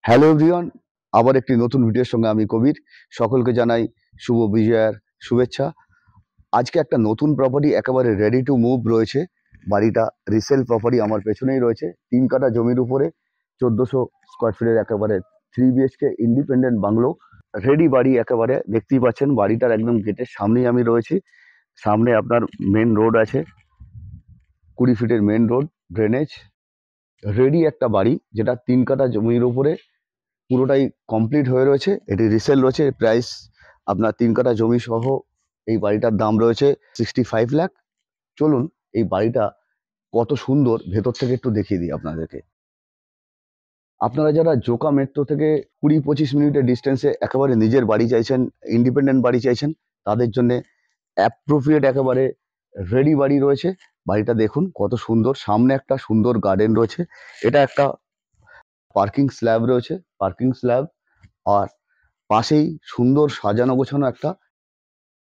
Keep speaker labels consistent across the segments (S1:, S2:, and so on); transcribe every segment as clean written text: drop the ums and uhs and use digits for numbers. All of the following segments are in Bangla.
S1: হ্যালো এভরিওয়ান, আবার একটি নতুন ভিডিওর সঙ্গে আমি কবির। সকলকে জানাই শুভ বিজয়ার শুভেচ্ছা। আজকে একটা নতুন প্রপার্টি একেবারে রেডি টু মুভ রয়েছে। বাড়িটা রিসেল প্রপার্টি আমার পেছনেই রয়েছে। 3 কাঠা জমির উপরে 1400 স্কোয়ার ফিটের একেবারে 3 BHK ইন্ডিপেন্ডেন্ট বাংলো। রেডি বাড়ি একেবারে দেখতেই পাচ্ছেন। বাড়িটার একদম গেটের সামনেই আমি রয়েছি। সামনে আপনার মেন রোড আছে, 20 ফিটের মেন রোড, ড্রেনেজ। রেডি একটা বাড়ি যেটা 3 কাঠা জমির উপরে পুরোটাই কমপ্লিট হয়ে রয়েছে। এটি রিসেল রয়েছে। প্রাইস আপনার 3 কাঠা জমি সহ এই বাড়িটার দাম রয়েছে 65 লাখ। চলুন এই বাড়িটা কত সুন্দর ভেতর থেকে একটু দেখিয়ে দিই আপনাদেরকে। আপনারা যারা জোকা মেট্রো থেকে 20-25 মিনিটের ডিস্টেন্সে একেবারে নিজের বাড়ি চাইছেন, ইন্ডিপেন্ডেন্ট বাড়ি চাইছেন, তাদের জন্য অ্যাপ্রোপ্রিয়েট একেবারে রেডি বাড়ি রয়েছে। বাড়িটা দেখুন কত সুন্দর। সামনে একটা সুন্দর গার্ডেন রয়েছে। এটা একটা পার্কিং স্ল্যাব রয়েছে, পার্কিং স্ল্যাব। আর পাশেই সুন্দর সাজানো গোছানো একটা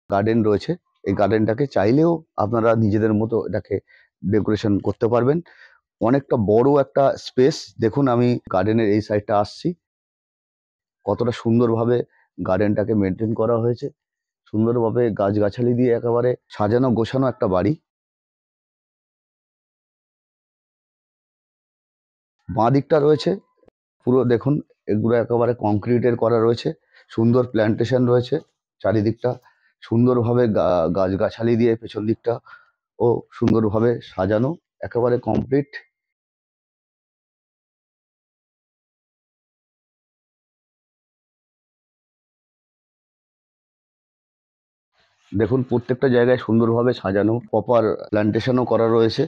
S1: গার্ডেন রয়েছে। এই গার্ডেনটাকে চাইলেও আপনারা নিজেদের মতো এটাকে ডেকোরেশন করতে পারবেন। অনেকটা বড় একটা স্পেস। দেখুন আমি গার্ডেনের এই সাইডটা আসছি, কতটা সুন্দরভাবে গার্ডেনটাকে মেনটেন করা হয়েছে। সুন্দরভাবে গাছগাছালি দিয়ে একেবারে সাজানো গোছানো একটা বাড়ি। বাঁ দিকটা রয়েছে পুরো দেখুন, এগুলো একেবারে কংক্রিটের করা রয়েছে। সুন্দর প্ল্যান্টেশন রয়েছে চারিদিকটা। সুন্দরভাবে গাছগাছালি দিয়ে পেছন দিকটা ও সুন্দরভাবে সাজানো, একেবারে কমপ্লিট। দেখুন প্রত্যেকটা জায়গায় সুন্দরভাবে সাজানো, প্রপার প্ল্যান্টেশনও করা রয়েছে।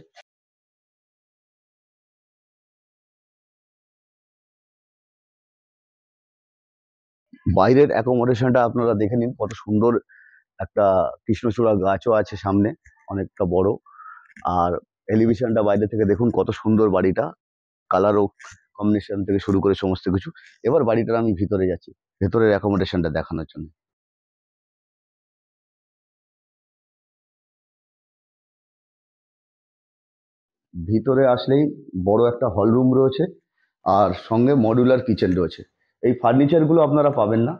S1: বাইরের অ্যাকোমোডেশনটা আপনারা দেখে নিন, কত সুন্দর। একটা কৃষ্ণচূড়া গাছও আছে সামনে, অনেকটা বড়। আর এলিভেশনটা বাইরে থেকে দেখুন কত সুন্দর বাড়িটা। কালারও কম্বিনেশন থেকে শুরু করে সমস্ত কিছু। এবার বাড়িটার আমি ভিতরে যাচ্ছি, ভেতরের অ্যাকোমোডেশনটা দেখানোর জন্য। ভিতরে আসলেই বড় একটা হল রুম রয়েছে, আর সঙ্গে মডিউলার কিচেন রয়েছে। এই ফার্নিচারগুলো আপনারা পাবেন না।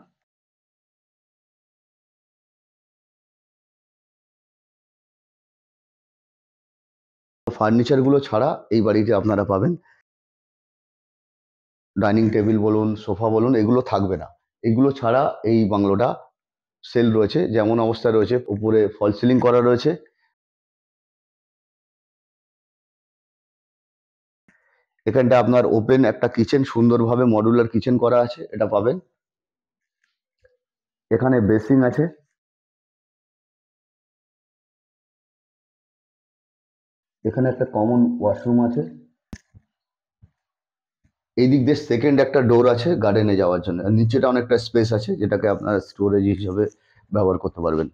S1: ফার্নিচারগুলো ছাড়া এই বাড়িতে আপনারা পাবেন ডাইনিং টেবিল বলুন, সোফা বলুন, এগুলো থাকবে না। এগুলো ছাড়া এই বাংলোটা সেল রয়েছে যেমন অবস্থায় রয়েছে। উপরে ফল সিলিং করা রয়েছে। এখানটা আপনার ওপেন একটা কিচেন, সুন্দরভাবে মডুলার কিচেন করা আছে, এটা পাবেন। এখানে বেসিং আছে। এখানে একটা কমন ওয়াশরুম আছে। এই দিক দিয়ে সেকেন্ড একটা ডোর আছে গার্ডেনে যাওয়ার জন্য। আর নিচেটা অনেকটা স্পেস আছে যেটাকে আপনারা স্টোরেজ হিসেবে ব্যবহার করতে পারবেন।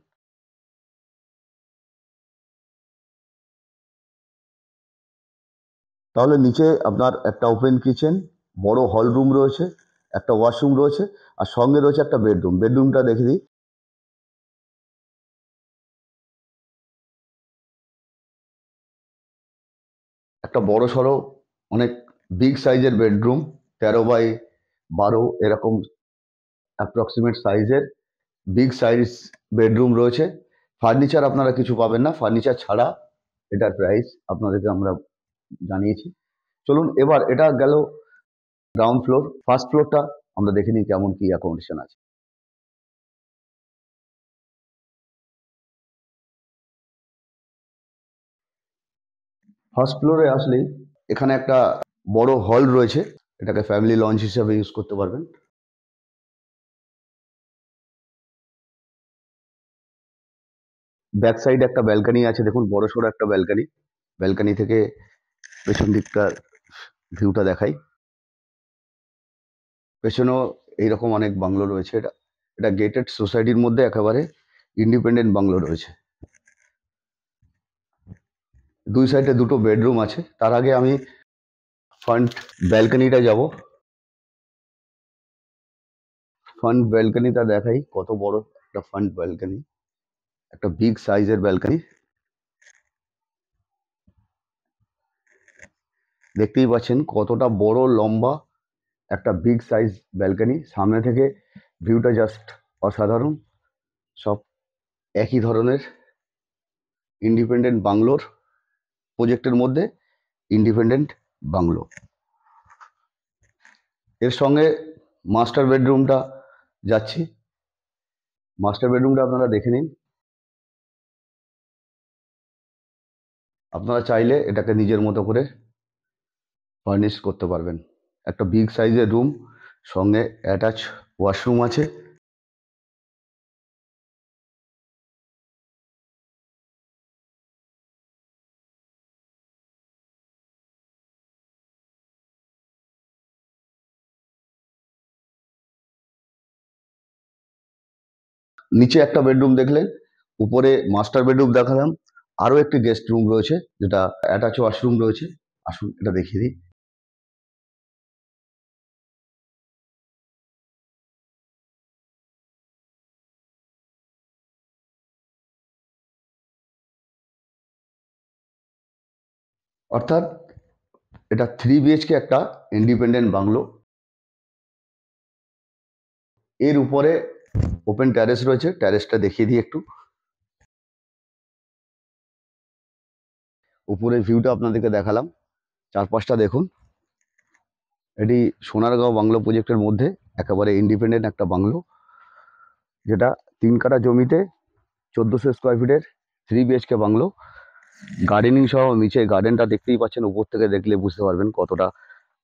S1: তাহলে নিচে আপনার একটা ওপেন কিচেন, বড় হল রুম রয়েছে, একটা ওয়াশরুম রয়েছে, আর সঙ্গে রয়েছে একটা বেডরুম। বেডরুমটা দেখে দিই। একটা বড় সড়ো, অনেক বিগ সাইজের বেডরুম, 13 বাই 12 এরকম অ্যাপ্রক্সিমেট সাইজের বিগ সাইজ বেডরুম রয়েছে। ফার্নিচার আপনারা কিছু পাবেন না। ফার্নিচার ছাড়া এটার প্রাইস আপনাদেরকে আমরা জানিয়েছি। চলুন এবার এটা গেল গ্রাউন্ড ফ্লোর। ফার্স্ট ফ্লোরটা আমরা দেখে নিই কেমন কি অ্যাকোমোডেশন আছে। ফার্স্ট ফ্লোরে আসলেই এখানে একটা বড় হল রয়েছে। এটাকে ফ্যামিলি লঞ্চ হিসেবে ইউজ করতে পারবেন। ব্যাক সাইডে একটা ব্যালকনি আছে, দেখুন বড় সড়ো একটা ব্যালকনি। ব্যালকনি থেকে পেছন দিকটার ভিউটা দেখাই। পেছনেও এইরকম অনেক বাংলো রয়েছে। এটা এটা গেটেড সোসাইটির মধ্যে একেবারে ইন্ডিপেন্ডেন্ট বাংলো রয়েছে। দুই সাইডে দুটো বেডরুম আছে। তার আগে আমি ফ্রন্ট ব্যালকনিটা যাব। ফ্রন্ট ব্যালকনিটা দেখাই, কত বড় একটা ফ্রন্ট ব্যালকনি, একটা বিগ সাইজের ব্যালকনি। দেখতেই পাচ্ছেন কতটা বড় লম্বা একটা বিগ সাইজ ব্যালকনি, সামনে থেকে ভিউটা জাস্ট অসাধারণ। সব একই ধরনের ইন্ডিপেন্ডেন্ট বাংলোর প্রজেক্টের মধ্যে ইন্ডিপেন্ডেন্ট বাংলো। এর সঙ্গে মাস্টার বেডরুমটা যাচ্ছি। মাস্টার বেডরুমটা আপনারা দেখে নিন। আপনারা চাইলে এটাকে নিজের মতো করে ফার্নিশ করতে পারবেন। একটা বিগ সাইজের রুম, সঙ্গে অ্যাটাচ ওয়াশরুম আছে। নিচে একটা বেডরুম দেখলেন, উপরে মাস্টার বেডরুম দেখালাম, আরও একটি গেস্ট রুম রয়েছে যেটা অ্যাটাচ ওয়াশরুম রয়েছে। আসুন এটা দেখিয়ে দিই। অর্থাৎ এটা 3 BHK একটা ইন্ডিপেন্ডেন্ট বাংলো। এর উপরে ওপেন ট্যারেস রয়েছে, ট্যারেসটা দেখিয়ে দিই একটু। উপরের ভিউটা আপনাদেরকে দেখালাম, চারপাশটা দেখুন। এটি সোনারগাঁও বাংলো প্রজেক্টের মধ্যে একেবারে ইন্ডিপেন্ডেন্ট একটা বাংলো, যেটা 3 কাঠা জমিতে 1400 স্কোয়ার ফিটের 3 BHK বাংলো। গার্ডেনিং সহ নিচে গার্ডেনটা দেখতেই পাচ্ছেন, উপর থেকে দেখলে বুঝতে পারবেন কতটা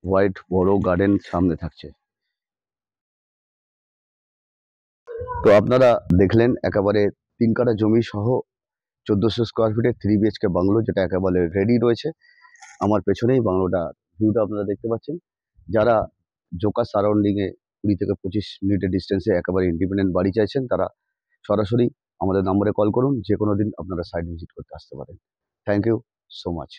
S1: হোয়াইট বড় গার্ডেন সামনে থাকছে। তো আপনারা দেখলেন একেবারে 3 কাঠা জমি সহ 1400 স্কোয়ার ফিটের 3 BHK বাংলো, যেটা একেবারে রেডি রয়েছে। আমার পেছনেই বাংলোটা, ভিউটা আপনারা দেখতে পাচ্ছেন। যারা জোকা সারাউন্ডিংয়ে 20 থেকে 25 মিনিটের ডিস্টেন্সে একেবারে ইন্ডিপেন্ডেন্ট বাড়ি চাইছেন, তারা সরাসরি আমাদের নম্বরে কল করুন। যে কোনো দিন আপনারা সাইট ভিজিট করতে আসতে পারেন। Thank you so much.